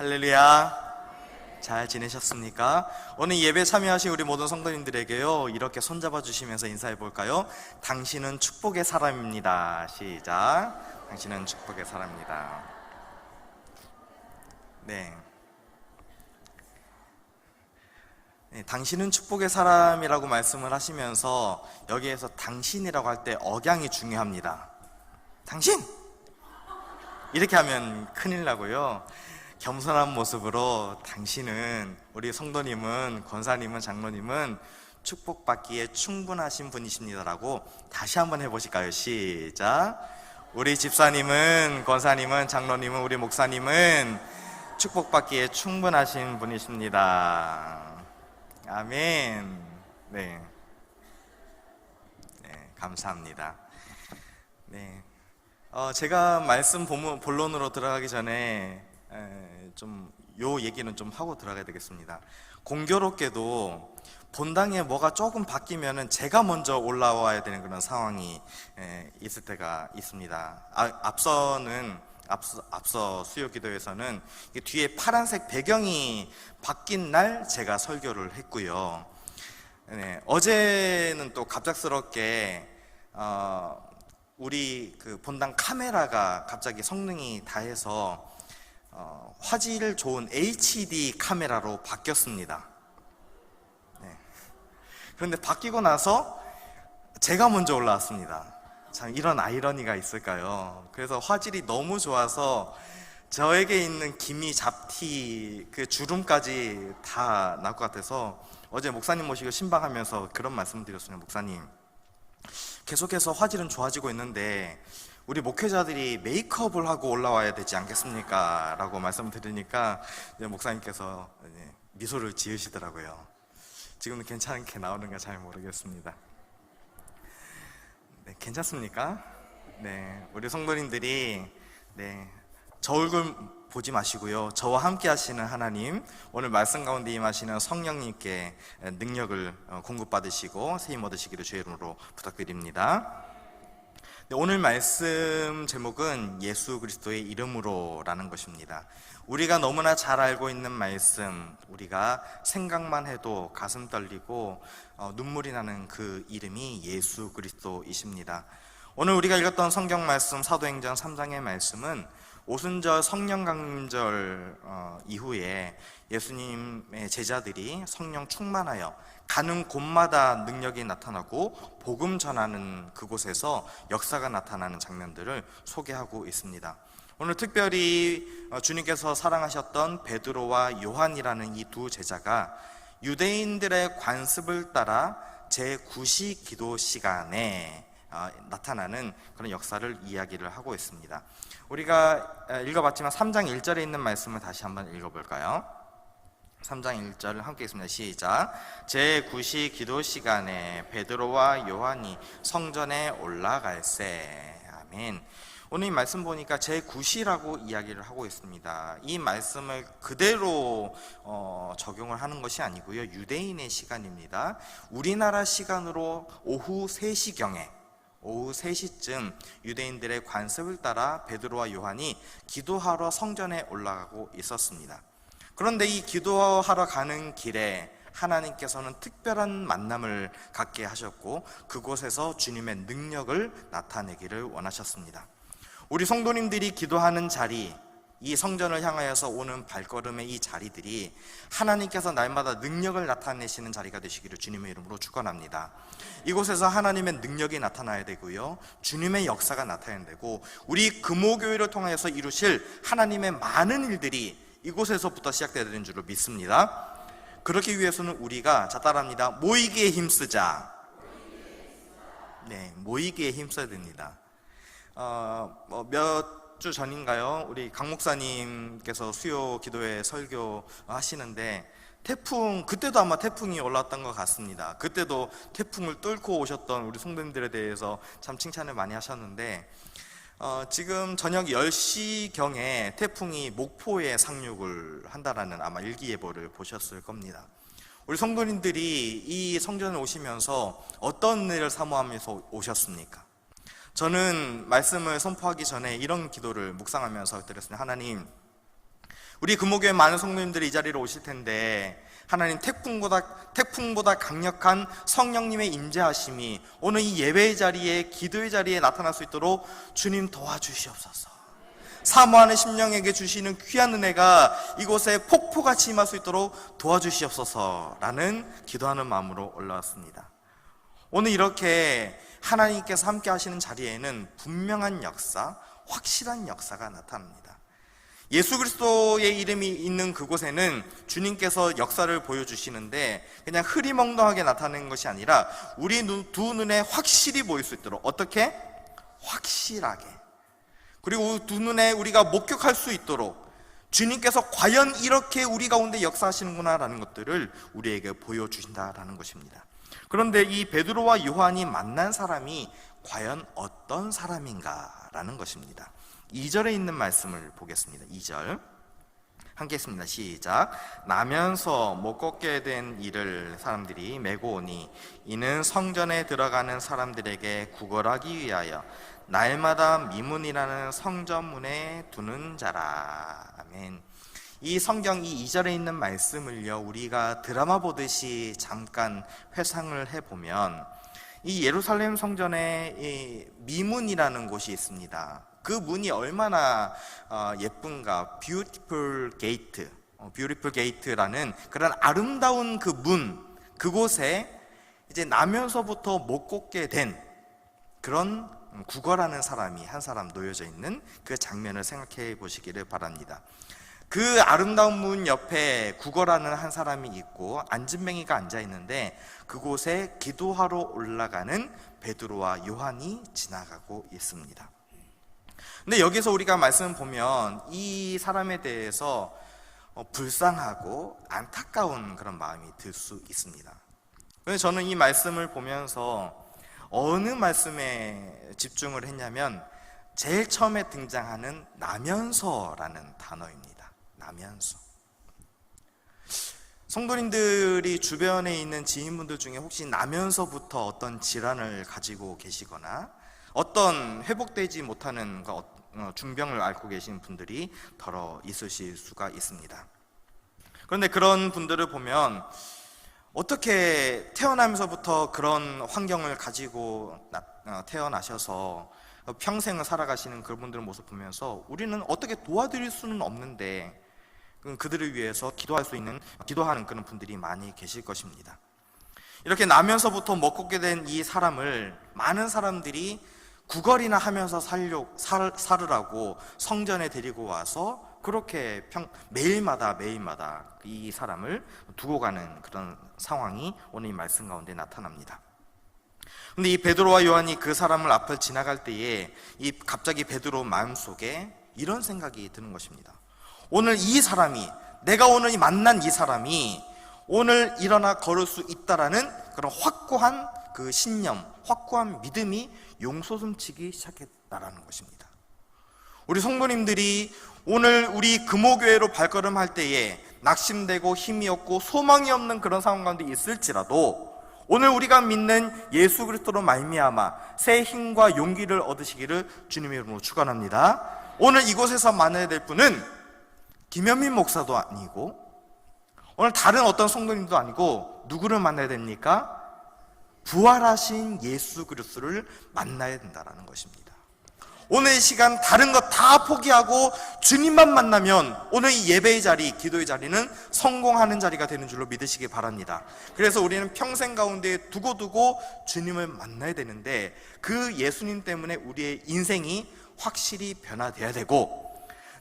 할렐루야. 잘 지내셨습니까? 오늘 예배 참여하신 우리 모든 성도님들에게요, 이렇게 손잡아 주시면서 인사해 볼까요? 당신은 축복의 사람입니다. 시작. 당신은 축복의 사람입니다. 네. 당신은 축복의 사람이라고 말씀을 하시면서 여기에서 당신이라고 할 때 억양이 중요합니다. 당신! 이렇게 하면 큰일 나고요. 겸손한 모습으로 당신은, 우리 성도님은, 권사님은, 장로님은 축복받기에 충분하신 분이십니다라고 다시 한번 해보실까요? 시작. 우리 집사님은, 권사님은, 장로님은, 우리 목사님은 축복받기에 충분하신 분이십니다. 아멘. 네, 감사합니다. 네. 제가 말씀 본론으로 들어가기 전에 요 얘기는 좀 하고 들어가야 되겠습니다. 공교롭게도 본당에 뭐가 조금 바뀌면은 제가 먼저 올라와야 되는 그런 상황이 있을 때가 있습니다. 앞서 수요 기도에서는 뒤에 파란색 배경이 바뀐 날 제가 설교를 했고요. 어제는 또 갑작스럽게 우리 그 본당 카메라가 갑자기 성능이 다해서 화질 좋은 HD 카메라로 바뀌었습니다. 그런데 바뀌고 나서 제가 먼저 올라왔습니다. 참 이런 아이러니가 있을까요? 그래서 화질이 너무 좋아서 저에게 있는 기미, 잡티, 그 주름까지 다 날 것 같아서 어제 목사님 모시고 신방하면서 그런 말씀 드렸습니다. 목사님, 계속해서 화질은 좋아지고 있는데 우리 목회자들이 메이크업을 하고 올라와야 되지 않겠습니까? 라고 말씀드리니까 목사님께서 미소를 지으시더라고요. 지금은 괜찮게 나오는가 잘 모르겠습니다. 네, 괜찮습니까? 네, 우리 성도님들이 저 얼굴 보지 마시고요, 저와 함께 하시는 하나님, 오늘 말씀 가운데 임하시는 성령님께 능력을 공급받으시고 세임 얻으시기를 주의 이름으로 부탁드립니다. 오늘 말씀 제목은 예수 그리스도의 이름으로 라는 것입니다. 우리가 너무나 잘 알고 있는 말씀, 우리가 생각만 해도 가슴 떨리고 눈물이 나는 그 이름이 예수 그리스도이십니다. 오늘 우리가 읽었던 성경 말씀 사도행전 3장의 말씀은 오순절 성령 강림절 이후에 예수님의 제자들이 성령 충만하여 가는 곳마다 능력이 나타나고 복음 전하는 그곳에서 역사가 나타나는 장면들을 소개하고 있습니다. 오늘 특별히 주님께서 사랑하셨던 베드로와 요한이라는 이 두 제자가 유대인들의 관습을 따라 제9시 기도 시간에 나타나는 그런 역사를 이야기를 하고 있습니다. 우리가 읽어봤지만 3장 1절에 있는 말씀을 다시 한번 읽어볼까요? 3장 1절을 함께 읽습니다. 시작. 제9시 기도 시간에 베드로와 요한이 성전에 올라갈새. 아멘. 오늘 이 말씀 보니까 제9시라고 이야기를 하고 있습니다. 이 말씀을 그대로 적용을 하는 것이 아니고요, 유대인의 시간입니다. 우리나라 시간으로 오후 3시경에, 오후 3시쯤 유대인들의 관습을 따라 베드로와 요한이 기도하러 성전에 올라가고 있었습니다. 그런데 이 기도하러 가는 길에 하나님께서는 특별한 만남을 갖게 하셨고 그곳에서 주님의 능력을 나타내기를 원하셨습니다. 우리 성도님들이 기도하는 자리, 이 성전을 향하여서 오는 발걸음의 이 자리들이 하나님께서 날마다 능력을 나타내시는 자리가 되시기를 주님의 이름으로 축원합니다. 이곳에서 하나님의 능력이 나타나야 되고요, 주님의 역사가 나타나야 되고, 우리 금오교회를 통하여서 이루실 하나님의 많은 일들이 이곳에서부터 시작되어야 되는 줄로 믿습니다. 그렇기 위해서는 우리가, 자 따라합니다, 모이기에 힘쓰자. 모이기에 힘써야 됩니다. 몇 주 전인가요, 우리 강 목사님께서 수요 기도회 설교 하시는데 태풍, 그때도 아마 태풍이 올라왔던 것 같습니다. 그때도 태풍을 뚫고 오셨던 우리 성도님들에 대해서 참 칭찬을 많이 하셨는데 지금 저녁 10시경에 태풍이 목포에 상륙을 한다라는 아마 일기예보를 보셨을 겁니다. 우리 성도님들이 이 성전에 오시면서 어떤 일을 사모하면서 오셨습니까? 저는 말씀을 선포하기 전에 이런 기도를 묵상하면서 드렸습니다. 하나님, 우리 금호교회 많은 성도님들이 이 자리로 오실 텐데 하나님 태풍보다 강력한 성령님의 임재하심이 오늘 이 예배의 자리에, 기도의 자리에 나타날 수 있도록 주님 도와주시옵소서. 사모하는 심령에게 주시는 귀한 은혜가 이곳에 폭포같이 임할 수 있도록 도와주시옵소서라는 기도하는 마음으로 올라왔습니다. 오늘 이렇게 하나님께서 함께 하시는 자리에는 분명한 역사, 확실한 역사가 나타납니다. 예수 그리스도의 이름이 있는 그곳에는 주님께서 역사를 보여주시는데 그냥 흐리멍덩하게 나타나는 것이 아니라 우리 두 눈에 확실히 보일 수 있도록, 어떻게? 확실하게, 그리고 두 눈에 우리가 목격할 수 있도록 주님께서 과연 이렇게 우리 가운데 역사하시는구나 라는 것들을 우리에게 보여주신다라는 것입니다. 그런데 이 베드로와 요한이 만난 사람이 과연 어떤 사람인가 라는 것입니다. 2절에 있는 말씀을 보겠습니다. 2절 함께 했습니다. 시작. 나면서 못 걷게 된 이를 사람들이 메고 오니 이는 성전에 들어가는 사람들에게 구걸하기 위하여 날마다 미문이라는 성전문에 두는 자라. 아멘. 이 성경 이 2절에 있는 말씀을요, 우리가 드라마 보듯이 잠깐 회상을 해보면 이 예루살렘 성전에 이 미문이라는 곳이 있습니다. 그 문이 얼마나 예쁜가. 뷰티풀 게이트라는 그런 아름다운 그 문, 그곳에 이제 나면서부터 못 걷게 된 그런 구걸하는 사람이 한 사람 놓여져 있는 그 장면을 생각해 보시기를 바랍니다. 그 아름다운 문 옆에 구걸하는 한 사람이 있고 안진뱅이가 앉아 있는데 그곳에 기도하러 올라가는 베드로와 요한이 지나가고 있습니다. 근데 여기서 우리가 말씀을 보면 이 사람에 대해서 불쌍하고 안타까운 그런 마음이 들 수 있습니다. 그래서 저는 이 말씀을 보면서 어느 말씀에 집중을 했냐면 제일 처음에 등장하는 나면서라는 단어입니다. 나면서. 성도님들이 주변에 있는 지인분들 중에 혹시 나면서부터 어떤 질환을 가지고 계시거나 어떤 회복되지 못하는 중병을 앓고 계신 분들이 더러 있으실 수가 있습니다. 그런데 그런 분들을 보면 어떻게 태어나면서부터 그런 환경을 가지고 태어나셔서 평생을 살아가시는 그분들 모습 보면서 우리는 어떻게 도와드릴 수는 없는데 그들을 위해서 기도하는 그런 분들이 많이 계실 것입니다. 이렇게 나면서부터 못 걷게 된 이 사람을 많은 사람들이 구걸이나 하면서 살으라고 성전에 데리고 와서 그렇게 매일마다 이 사람을 두고 가는 그런 상황이 오늘 이 말씀 가운데 나타납니다. 근데 이 베드로와 요한이 그 사람을 앞을 지나갈 때에 갑자기 베드로 마음속에 이런 생각이 드는 것입니다. 오늘 내가 오늘 만난 이 사람이 오늘 일어나 걸을 수 있다라는 그런 확고한 그 신념, 확고한 믿음이 용솟음치기 시작했다라는 것입니다. 우리 성도님들이 오늘 우리 금호교회로 발걸음할 때에 낙심되고 힘이 없고 소망이 없는 그런 상황 가운데 있을지라도 오늘 우리가 믿는 예수 그리스도로 말미암아 새 힘과 용기를 얻으시기를 주님의 이름으로 축원합니다. 오늘 이곳에서 만나야 될 분은 김현민 목사도 아니고 오늘 다른 어떤 성도님도 아니고 누구를 만나야 됩니까? 부활하신 예수 그리스도를 만나야 된다는 것입니다. 오늘 이 시간 다른 것 다 포기하고 주님만 만나면 오늘 이 예배의 자리, 기도의 자리는 성공하는 자리가 되는 줄로 믿으시기 바랍니다. 그래서 우리는 평생 가운데 두고두고 주님을 만나야 되는데 그 예수님 때문에 우리의 인생이 확실히 변화돼야 되고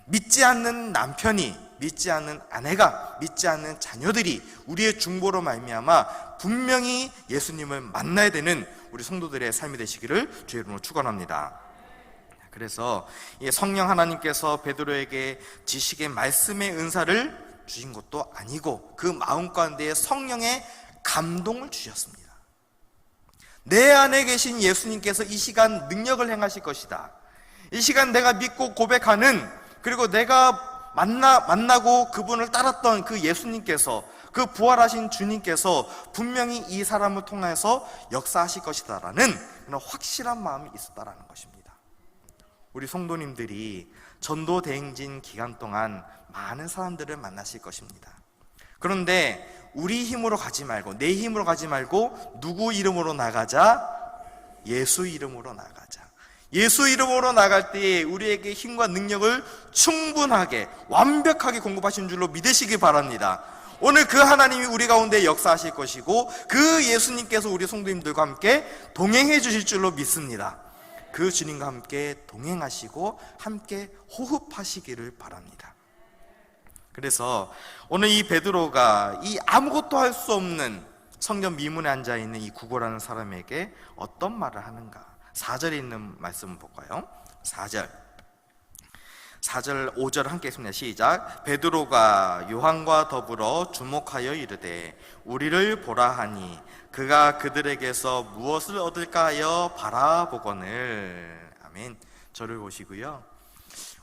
믿지 않는 남편이, 믿지 않는 아내가, 믿지 않는 자녀들이 우리의 중보로 말미암아 분명히 예수님을 만나야 되는 우리 성도들의 삶이 되시기를 주의 이름으로 축원합니다. 그래서 성령 하나님께서 베드로에게 지식의 말씀의 은사를 주신 것도 아니고 그 마음 가운데 성령의 감동을 주셨습니다. 내 안에 계신 예수님께서 이 시간 능력을 행하실 것이다. 이 시간 내가 믿고 고백하는, 그리고 내가 만나고 그분을 따랐던 그 예수님께서, 그 부활하신 주님께서 분명히 이 사람을 통해서 역사하실 것이다라는 그런 확실한 마음이 있었다라는 것입니다. 우리 성도님들이 전도 대행진 기간 동안 많은 사람들을 만나실 것입니다. 그런데 우리 힘으로 가지 말고, 내 힘으로 가지 말고 누구 이름으로 나가자? 예수 이름으로 나가자. 예수 이름으로 나갈 때에 우리에게 힘과 능력을 충분하게 완벽하게 공급하신 줄로 믿으시기 바랍니다. 오늘 그 하나님이 우리 가운데 역사하실 것이고, 그 예수님께서 우리 성도님들과 함께 동행해 주실 줄로 믿습니다. 그 주님과 함께 동행하시고 함께 호흡하시기를 바랍니다. 그래서 오늘 이 베드로가 이 아무것도 할 수 없는 성전 미문에 앉아있는 이 구고라는 사람에게 어떤 말을 하는가? 4절에 있는 말씀을 볼까요? 4절 5절 함께 읽습니다. 시작. 베드로가 요한과 더불어 주목하여 이르되 우리를 보라 하니 그가 그들에게서 무엇을 얻을까 하여 바라보거늘. 아멘. 저를 보시고요,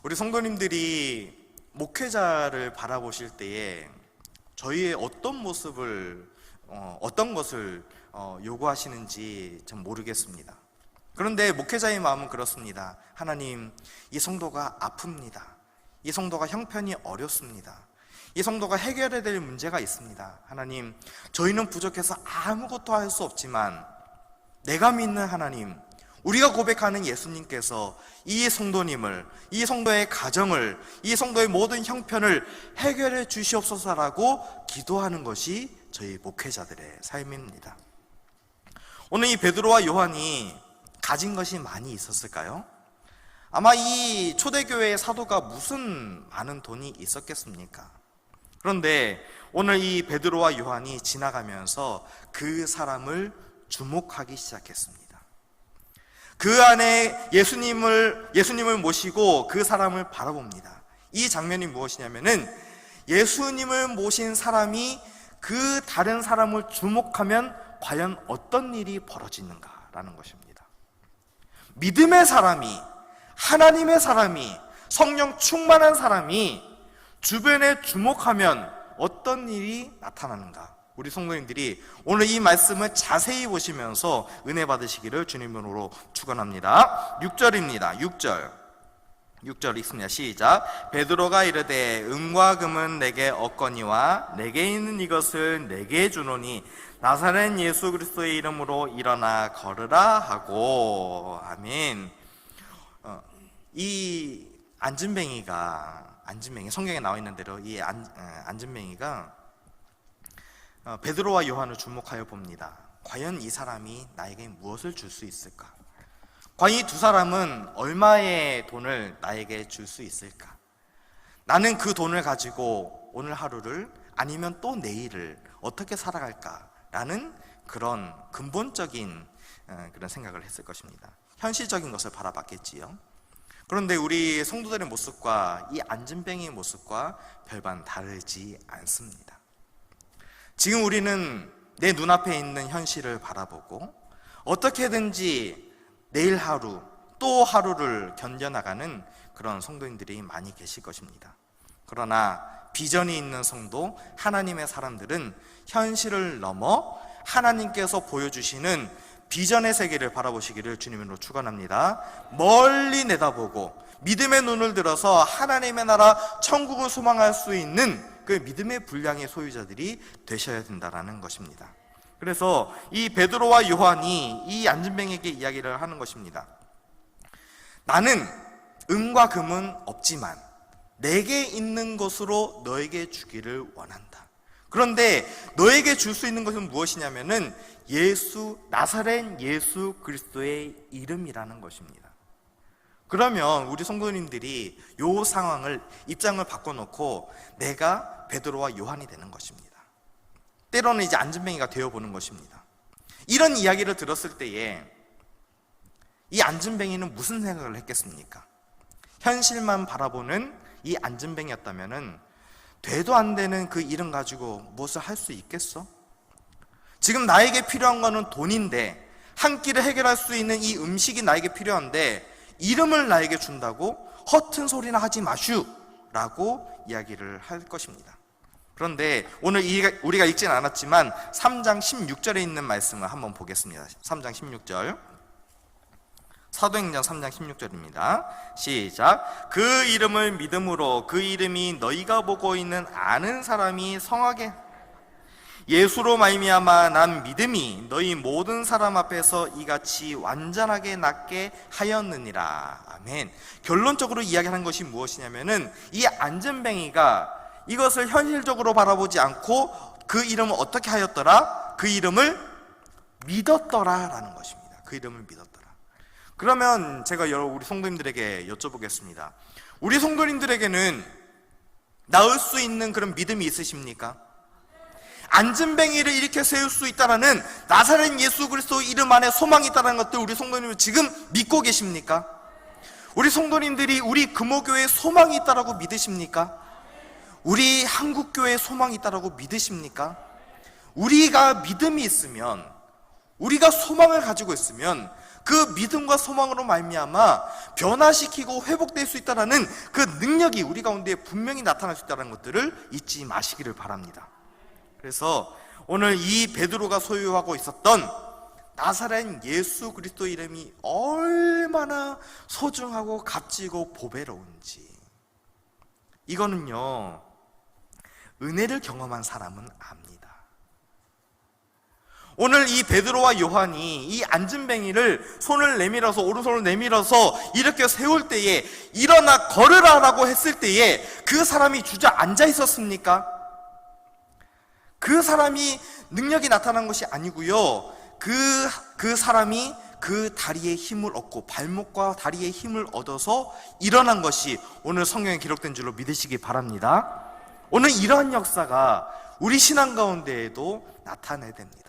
우리 성도님들이 목회자를 바라보실 때에 저희의 어떤 모습을 어떤 것을 요구하시는지 참 모르겠습니다. 그런데 목회자의 마음은 그렇습니다. 하나님, 이 성도가 아픕니다. 이 성도가 형편이 어렵습니다. 이 성도가 해결해야 될 문제가 있습니다. 하나님, 저희는 부족해서 아무것도 할 수 없지만 내가 믿는 하나님, 우리가 고백하는 예수님께서 이 성도님을, 이 성도의 가정을, 이 성도의 모든 형편을 해결해 주시옵소서라고 기도하는 것이 저희 목회자들의 삶입니다. 오늘 이 베드로와 요한이 가진 것이 많이 있었을까요? 아마 이 초대교회의 사도가 무슨 많은 돈이 있었겠습니까? 그런데 오늘 이 베드로와 요한이 지나가면서 그 사람을 주목하기 시작했습니다. 그 안에 예수님을 모시고 그 사람을 바라봅니다. 이 장면이 무엇이냐면은 예수님을 모신 사람이 그 다른 사람을 주목하면 과연 어떤 일이 벌어지는가라는 것입니다. 믿음의 사람이, 하나님의 사람이, 성령 충만한 사람이 주변에 주목하면 어떤 일이 나타나는가? 우리 성도님들이 오늘 이 말씀을 자세히 보시면서 은혜 받으시기를 주님으로 축원합니다. 6절입니다. 6절 읽습니다. 시작. 베드로가 이르되 은과 금은 내게 없거니와 내게 있는 이것을 내게 주노니 나사렛 예수 그리스도의 이름으로 일어나 걸으라 하고. 아멘. 이 안진뱅이가 성경에 나와 있는 대로 이 안진뱅이가 베드로와 요한을 주목하여 봅니다. 과연 이 사람이 나에게 무엇을 줄 수 있을까? 과연 이 두 사람은 얼마의 돈을 나에게 줄 수 있을까? 나는 그 돈을 가지고 오늘 하루를 아니면 또 내일을 어떻게 살아갈까? 라는 그런 근본적인 그런 생각을 했을 것입니다. 현실적인 것을 바라봤겠지요. 그런데 우리 성도들의 모습과 이 안진뱅이의 모습과 별반 다르지 않습니다. 지금 우리는 내 눈앞에 있는 현실을 바라보고 어떻게든지 내일 하루 또 하루를 견뎌나가는 그런 성도인들이 많이 계실 것입니다. 그러나 비전이 있는 성도, 하나님의 사람들은 현실을 넘어 하나님께서 보여주시는 비전의 세계를 바라보시기를 주님으로 축원합니다. 멀리 내다보고 믿음의 눈을 들어서 하나님의 나라 천국을 소망할 수 있는 그 믿음의 분량의 소유자들이 되셔야 된다는 것입니다. 그래서 이 베드로와 요한이 이 안진뱅에게 이야기를 하는 것입니다. 나는 은과 금은 없지만 내게 있는 것으로 너에게 주기를 원한다. 그런데 너에게 줄 수 있는 것은 무엇이냐면은 나사렛 예수 그리스도의 이름이라는 것입니다. 그러면 우리 성도님들이 이 상황을, 입장을 바꿔놓고 내가 베드로와 요한이 되는 것입니다. 때로는 이제 안진뱅이가 되어보는 것입니다. 이런 이야기를 들었을 때에 이 안진뱅이는 무슨 생각을 했겠습니까? 현실만 바라보는 이 안진뱅이였다면은 되도 안 되는 그 이름 가지고 무엇을 할 수 있겠어? 지금 나에게 필요한 거는 돈인데, 한 끼를 해결할 수 있는 이 음식이 나에게 필요한데 이름을 나에게 준다고 허튼 소리나 하지 마슈 라고 이야기를 할 것입니다. 그런데 오늘 우리가 읽지는 않았지만 3장 16절에 있는 말씀을 한번 보겠습니다. 3장 16절 사도행전 3장 16절입니다. 시작. 그 이름을 믿음으로 그 이름이 너희가 보고 있는 아는 사람이 성하게 예수로 말미암아 난 믿음이 너희 모든 사람 앞에서 이같이 완전하게 낫게 하였느니라. 아멘. 결론적으로 이야기하는 것이 무엇이냐면은 이 안전뱅이가 이것을 현실적으로 바라보지 않고 그 이름을 어떻게 하였더라? 그 이름을 믿었더라 라는 것입니다. 그 이름을 믿었더라. 그러면 제가 우리 성도님들에게 여쭤보겠습니다. 우리 성도님들에게는 나을 수 있는 그런 믿음이 있으십니까? 안전뱅이를 일으켜 세울 수 있다라는 나사렛 예수 그리스도 이름 안에 소망이 있다는 것들 우리 성도님은 지금 믿고 계십니까? 우리 성도님들이 우리 금호교회에 소망이 있다라고 믿으십니까? 우리 한국교회에 소망이 있다라고 믿으십니까? 우리가 믿음이 있으면, 우리가 소망을 가지고 있으면 그 믿음과 소망으로 말미암아 변화시키고 회복될 수 있다는 그 능력이 우리 가운데 분명히 나타날 수 있다는 것들을 잊지 마시기를 바랍니다. 그래서 오늘 이 베드로가 소유하고 있었던 나사렛 예수 그리스도 이름이 얼마나 소중하고 값지고 보배로운지, 이거는요 은혜를 경험한 사람은 압니다. 오늘 이 베드로와 요한이 이 안전뱅이를 손을 내밀어서, 오른손을 내밀어서 이렇게 세울 때에, 일어나 걸으라라고 했을 때에 그 사람이 주저앉아 있었습니까? 그 사람이 능력이 나타난 것이 아니고요, 그 사람이 그 다리에 힘을 얻고, 발목과 다리에 힘을 얻어서 일어난 것이 오늘 성경에 기록된 줄로 믿으시기 바랍니다. 오늘 이러한 역사가 우리 신앙 가운데에도 나타나야 됩니다.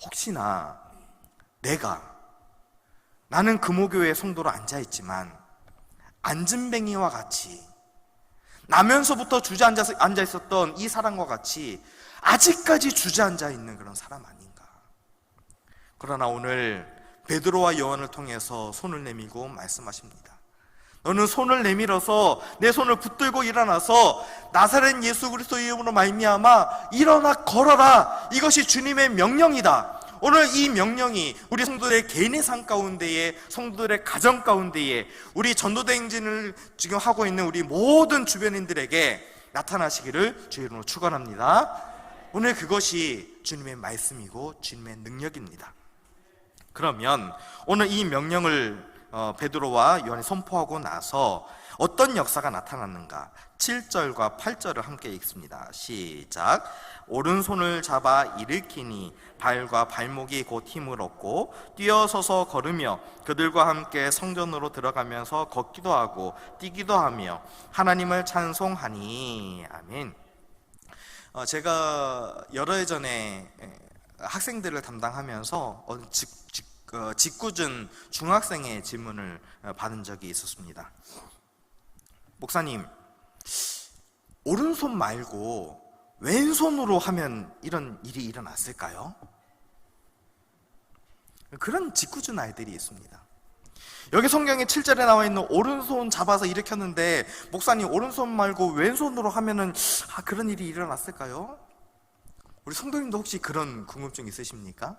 혹시나 나는 금호교회 성도로 앉아있지만 안전뱅이와 같이, 나면서부터 주저앉아 있었던 이 사람과 같이 아직까지 주저앉아 있는 그런 사람 아닌가. 그러나 오늘 베드로와 요한을 통해서 손을 내밀고 말씀하십니다. 너는 손을 내밀어서 내 손을 붙들고 일어나서 나사렛 예수 그리스도 이름으로 말미암아 일어나 걸어라. 이것이 주님의 명령이다. 오늘 이 명령이 우리 성도들의 개인의 삶 가운데에, 성도들의 가정 가운데에, 우리 전도대 행진을 지금 하고 있는 우리 모든 주변인들에게 나타나시기를 주의 이름으로 축원합니다. 오늘 그것이 주님의 말씀이고 주님의 능력입니다. 그러면 오늘 이 명령을 베드로와 요한이 선포하고 나서 어떤 역사가 나타났는가? 7절과 8절을 함께 읽습니다. 시작. 오른손을 잡아 일으키니 발과 발목이 곧 힘을 얻고 뛰어서서 걸으며 그들과 함께 성전으로 들어가면서 걷기도 하고 뛰기도 하며 하나님을 찬송하니. 아멘. 제가 여러 해 전에 학생들을 담당하면서 짓궂은 중학생의 질문을 받은 적이 있었습니다. 목사님, 오른손 말고 왼손으로 하면 이런 일이 일어났을까요? 그런 짓궂은 아이들이 있습니다. 여기 성경에 7절에 나와 있는 오른손 잡아서 일으켰는데, 목사님 오른손 말고 왼손으로 하면은 그런 일이 일어났을까요? 우리 성도님도 혹시 그런 궁금증 있으십니까?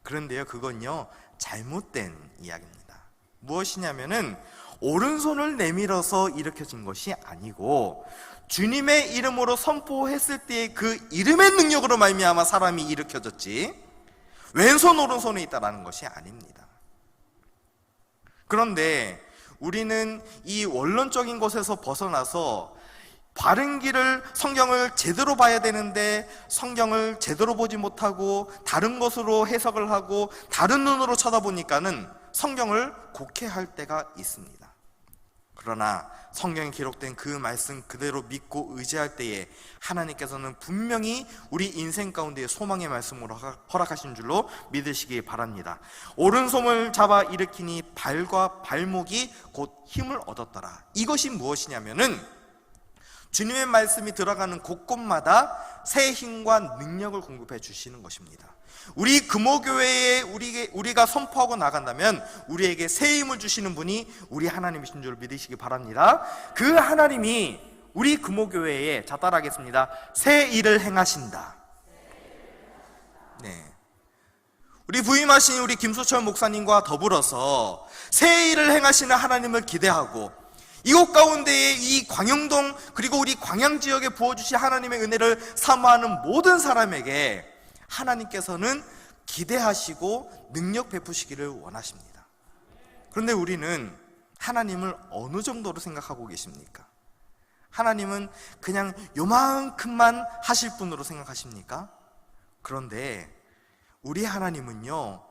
그런데요, 그건요 잘못된 이야기입니다. 무엇이냐면은 오른손을 내밀어서 일으켜진 것이 아니고 주님의 이름으로 선포했을 때의 그 이름의 능력으로 말미암아 사람이 일으켜졌지, 왼손 오른손에 있다라는 것이 아닙니다. 그런데 우리는 이 원론적인 것에서 벗어나서 바른 길을, 성경을 제대로 봐야 되는데 성경을 제대로 보지 못하고 다른 것으로 해석을 하고 다른 눈으로 쳐다보니까는 성경을 곡해할 때가 있습니다. 그러나 성경에 기록된 그 말씀 그대로 믿고 의지할 때에 하나님께서는 분명히 우리 인생 가운데 소망의 말씀으로 허락하신 줄로 믿으시기 바랍니다. 오른손을 잡아 일으키니 발과 발목이 곧 힘을 얻었더라. 이것이 무엇이냐면은 주님의 말씀이 들어가는 곳곳마다 새 힘과 능력을 공급해 주시는 것입니다. 우리 금호교회에 우리가 선포하고 나간다면 우리에게 새 힘을 주시는 분이 우리 하나님이신 줄 믿으시기 바랍니다. 그 하나님이 우리 금호교회에, 자 따라하겠습니다, 새 일을 행하신다. 네. 우리 부임하신 우리 김수철 목사님과 더불어서 새 일을 행하시는 하나님을 기대하고 이곳 가운데에 이 광영동 그리고 우리 광양 지역에 부어주신 하나님의 은혜를 사모하는 모든 사람에게 하나님께서는 기대하시고 능력 베푸시기를 원하십니다. 그런데 우리는 하나님을 어느 정도로 생각하고 계십니까? 하나님은 그냥 요만큼만 하실 분으로 생각하십니까? 그런데 우리 하나님은요,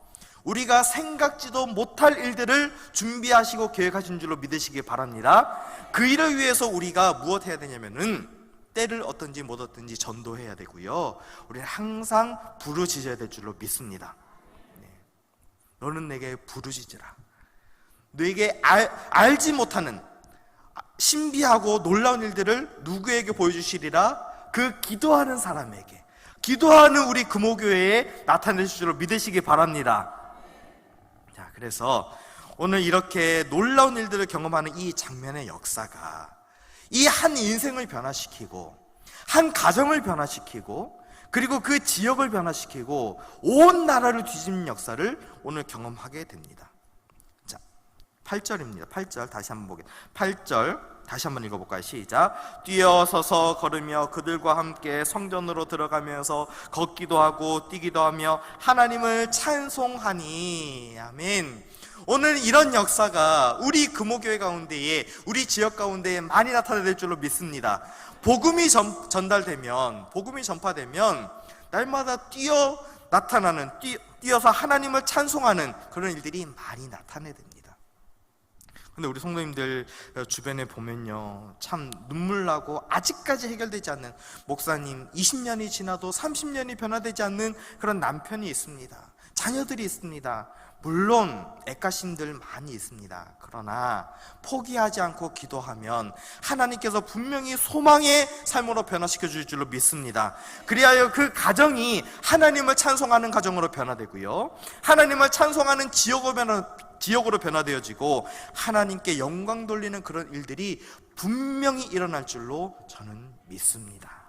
우리가 생각지도 못할 일들을 준비하시고 계획하신 줄로 믿으시기 바랍니다. 그 일을 위해서 우리가 무엇 해야 되냐면은 때를 얻든지 못 얻든지 전도해야 되고요, 우리는 항상 부르짖어야 될 줄로 믿습니다. 너는 내게 부르짖으라. 너에게 알지 못하는 신비하고 놀라운 일들을 누구에게 보여주시리라? 그 기도하는 사람에게, 기도하는 우리 금호교회에 나타내실 줄로 믿으시기 바랍니다. 자, 그래서 오늘 이렇게 놀라운 일들을 경험하는 이 장면의 역사가 이 한 인생을 변화시키고 한 가정을 변화시키고 그리고 그 지역을 변화시키고 온 나라를 뒤집는 역사를 오늘 경험하게 됩니다. 자, 8절입니다. 8절 다시 한번 보겠습니다. 8절 다시 한번 읽어볼까요? 시작. 뛰어서서 걸으며 그들과 함께 성전으로 들어가면서 걷기도 하고 뛰기도 하며 하나님을 찬송하니. 아멘. 오늘 이런 역사가 우리 금호교회 가운데에, 우리 지역 가운데에 많이 나타날 줄로 믿습니다. 복음이 전달되면, 복음이 전파되면 날마다 뛰어서 하나님을 찬송하는 그런 일들이 많이 나타나야 됩니다. 근데 우리 성도님들 주변에 보면요, 참 눈물나고 아직까지 해결되지 않는, 목사님 20년이 지나도 30년이 변화되지 않는 그런 남편이 있습니다. 자녀들이 있습니다. 물론 애가심들 많이 있습니다. 그러나 포기하지 않고 기도하면 하나님께서 분명히 소망의 삶으로 변화시켜 줄 줄로 믿습니다. 그리하여 그 가정이 하나님을 찬송하는 가정으로 변화되고요, 하나님을 찬송하는 지역으로 변화되어지고 하나님께 영광 돌리는 그런 일들이 분명히 일어날 줄로 저는 믿습니다.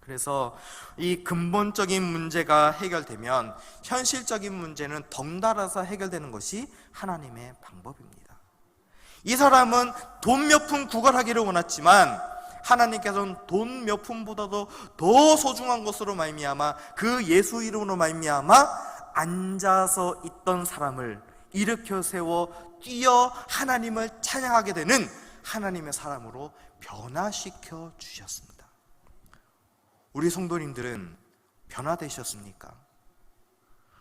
그래서 이 근본적인 문제가 해결되면 현실적인 문제는 덩달아서 해결되는 것이 하나님의 방법입니다. 이 사람은 돈 몇 푼 구걸하기를 원했지만 하나님께서는 돈 몇 푼보다도 더 소중한 것으로 말미암아 그 예수 이름으로 말미암아 앉아서 있던 사람을 일으켜 세워 뛰어 하나님을 찬양하게 되는 하나님의 사람으로 변화시켜 주셨습니다. 우리 성도님들은 변화되셨습니까?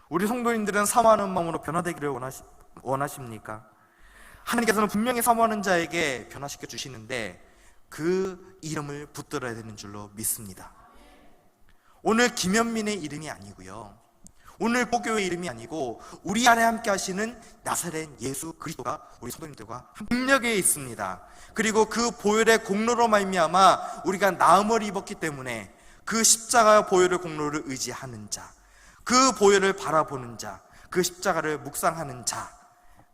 우리 성도님들은 사모하는 마음으로 변화되기를 원하십니까? 하나님께서는 분명히 사모하는 자에게 변화시켜 주시는데 그 이름을 붙들어야 되는 줄로 믿습니다. 오늘 김현민의 이름이 아니고요, 오늘 복교의 이름이 아니고 우리 안에 함께 하시는 나사렛 예수 그리스도가 우리 성도님들과 능력에 있습니다. 그리고 그 보혈의 공로로 말미암아 우리가 나음을 입었기 때문에 그 십자가 보혈의 공로를 의지하는 자, 그 보혈을 바라보는 자, 그 십자가를 묵상하는 자,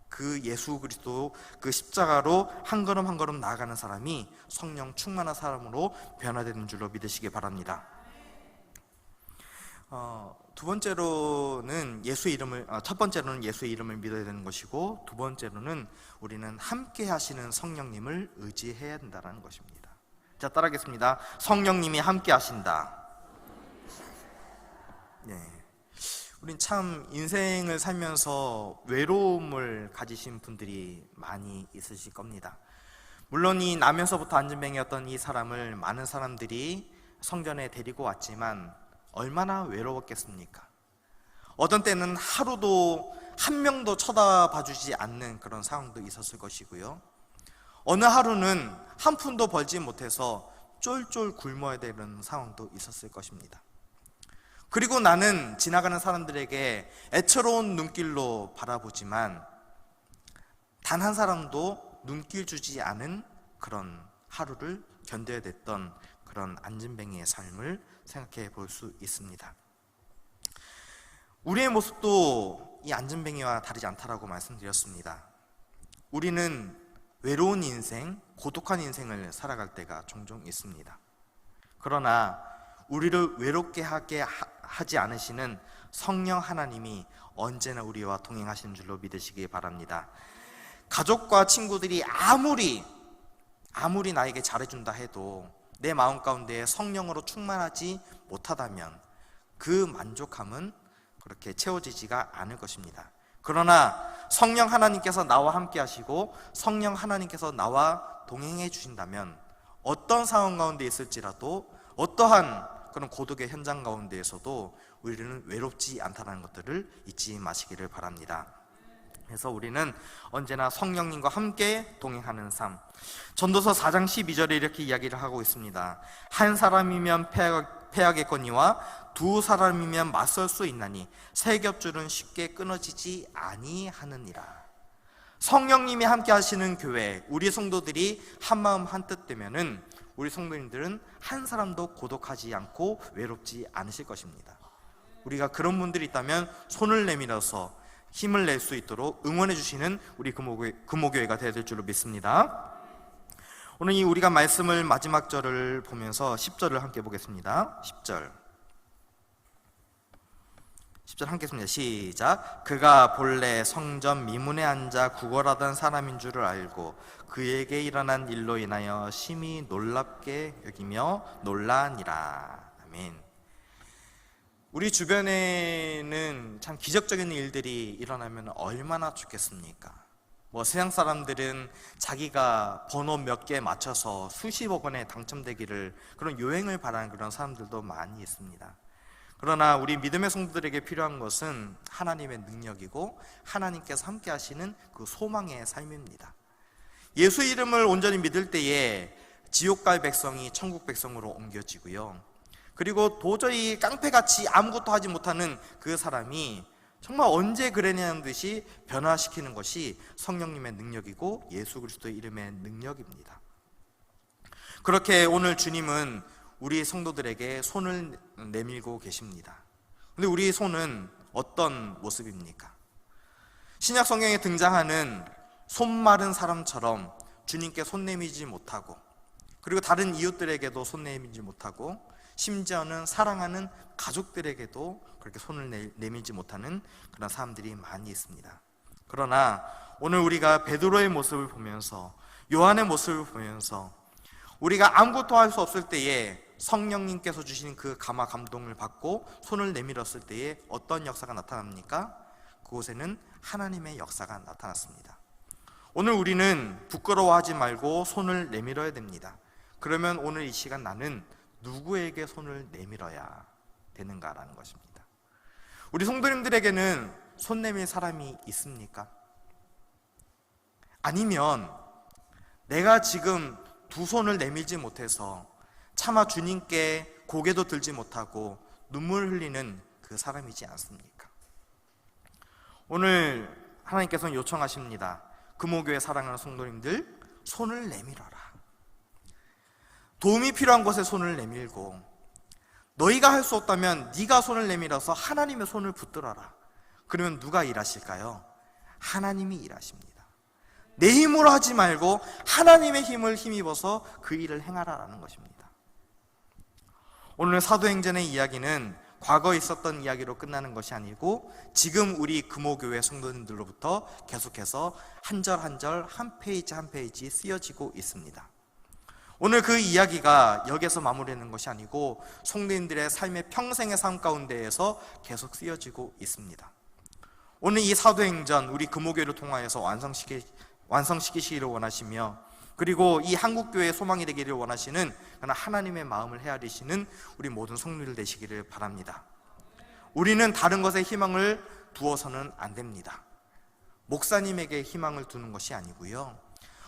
그 예수 그리스도 그 십자가로 한 걸음 한 걸음 나아가는 사람이 성령 충만한 사람으로 변화되는 줄로 믿으시기 바랍니다. 두 번째로는 첫 번째로는 예수의 이름을 믿어야 되는 것이고, 두 번째로는 우리는 함께 하시는 성령님을 의지해야 된다는 것입니다. 자, 따라하겠습니다. 성령님이 함께 하신다. 네. 우린 참 인생을 살면서 외로움을 가지신 분들이 많이 있으실 겁니다. 물론 이 나면서부터 안진뱅이였던 이 사람을 많은 사람들이 성전에 데리고 왔지만 얼마나 외로웠겠습니까? 어떤 때는 하루도 한 명도 쳐다봐주지 않는 그런 상황도 있었을 것이고요, 어느 하루는 한 푼도 벌지 못해서 쫄쫄 굶어야 되는 상황도 있었을 것입니다. 그리고 나는 지나가는 사람들에게 애처로운 눈길로 바라보지만 단 한 사람도 눈길 주지 않은 그런 하루를 견뎌야 됐던 그런 안진뱅이의 삶을 생각해 볼 수 있습니다. 우리의 모습도 이 안진뱅이와 다르지 않다라고 말씀드렸습니다. 우리는 외로운 인생, 고독한 인생을 살아갈 때가 종종 있습니다. 그러나 우리를 외롭게 하지 않으시는 성령 하나님이 언제나 우리와 동행하시는 줄로 믿으시기 바랍니다. 가족과 친구들이 아무리 나에게 잘해준다 해도 내 마음 가운데 성령으로 충만하지 못하다면 그 만족함은 그렇게 채워지지가 않을 것입니다. 그러나 성령 하나님께서 나와 함께 하시고 성령 하나님께서 나와 동행해 주신다면 어떤 상황 가운데 있을지라도 어떠한 그런 고독의 현장 가운데에서도 우리는 외롭지 않다는 것들을 잊지 마시기를 바랍니다. 그래서 우리는 언제나 성령님과 함께 동행하는 삶. 전도서 4장 12절에 이렇게 이야기를 하고 있습니다. 한 사람이면 패하겠거니와 두 사람이면 맞설 수 있나니 세 겹줄은 쉽게 끊어지지 아니하느니라. 성령님이 함께 하시는 교회, 우리 성도들이 한마음 한뜻 되면은 우리 성도님들은 한 사람도 고독하지 않고 외롭지 않으실 것입니다. 우리가 그런 분들이 있다면 손을 내밀어서 힘을 낼 수 있도록 응원해 주시는 우리 금호교회가 되어야 될 줄로 믿습니다. 오늘 이 우리가 말씀을 마지막 절을 보면서 10절을 함께 보겠습니다. 10절 함께 했습니다. 시작. 그가 본래 성전 미문에 앉아 구걸하던 사람인 줄을 알고 그에게 일어난 일로 인하여 심히 놀랍게 여기며 놀라니라. 아멘. 우리 주변에는 참 기적적인 일들이 일어나면 얼마나 좋겠습니까? 세상 사람들은 자기가 번호 몇 개에 맞춰서 수십억 원에 당첨되기를 그런 요행을 바라는 그런 사람들도 많이 있습니다. 그러나 우리 믿음의 성도들에게 필요한 것은 하나님의 능력이고 하나님께서 함께 하시는 그 소망의 삶입니다. 예수 이름을 온전히 믿을 때에 지옥 갈 백성이 천국 백성으로 옮겨지고요, 그리고 도저히 깡패같이 아무것도 하지 못하는 그 사람이 정말 언제 그랬냐는 듯이 변화시키는 것이 성령님의 능력이고 예수 그리스도의 이름의 능력입니다. 그렇게 오늘 주님은 우리 성도들에게 손을 내밀고 계십니다. 근데 우리 손은 어떤 모습입니까? 신약 성경에 등장하는 손 마른 사람처럼 주님께 손 내밀지 못하고, 그리고 다른 이웃들에게도 손 내밀지 못하고, 심지어는 사랑하는 가족들에게도 그렇게 손을 내밀지 못하는 그런 사람들이 많이 있습니다. 그러나 오늘 우리가 베드로의 모습을 보면서, 요한의 모습을 보면서 우리가 아무것도 할 수 없을 때에 성령님께서 주신 그 감화 감동을 받고 손을 내밀었을 때에 어떤 역사가 나타납니까? 그곳에는 하나님의 역사가 나타났습니다. 오늘 우리는 부끄러워하지 말고 손을 내밀어야 됩니다. 그러면 오늘 이 시간 나는 누구에게 손을 내밀어야 되는가라는 것입니다. 우리 성도님들에게는 손 내밀 사람이 있습니까? 아니면 내가 지금 두 손을 내밀지 못해서 차마 주님께 고개도 들지 못하고 눈물 흘리는 그 사람이지 않습니까? 오늘 하나님께서는 요청하십니다. 금호교회 사랑하는 성도님들, 손을 내밀어라. 도움이 필요한 곳에 손을 내밀고, 너희가 할 수 없다면 네가 손을 내밀어서 하나님의 손을 붙들어라. 그러면 누가 일하실까요? 하나님이 일하십니다. 내 힘으로 하지 말고 하나님의 힘을 힘입어서 그 일을 행하라라는 것입니다. 오늘 사도행전의 이야기는 과거에 있었던 이야기로 끝나는 것이 아니고 지금 우리 금호교회 성도님들로부터 계속해서 한 절 한 절, 한 페이지 한 페이지 쓰여지고 있습니다. 오늘 그 이야기가 여기서 마무리되는 것이 아니고 성도님들의 삶의 평생의 삶 가운데에서 계속 쓰여지고 있습니다. 오늘 이 사도행전 우리 금호교회를 통하여서 완성시키시기를 원하시며, 그리고 이 한국교회의 소망이 되기를 원하시는 하나님의 마음을 헤아리시는 우리 모든 성도들 되시기를 바랍니다. 우리는 다른 것에 희망을 두어서는 안 됩니다. 목사님에게 희망을 두는 것이 아니고요,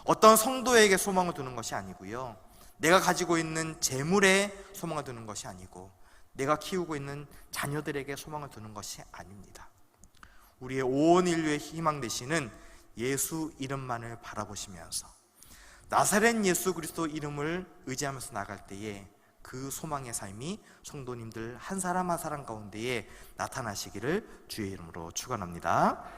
어떤 성도에게 소망을 두는 것이 아니고요, 내가 가지고 있는 재물에 소망을 두는 것이 아니고 내가 키우고 있는 자녀들에게 소망을 두는 것이 아닙니다. 우리의 온 인류의 희망 되시는 예수 이름만을 바라보시면서 나사렛 예수 그리스도 이름을 의지하면서 나갈 때에 그 소망의 삶이 성도님들 한 사람 한 사람 가운데에 나타나시기를 주의 이름으로 축원합니다.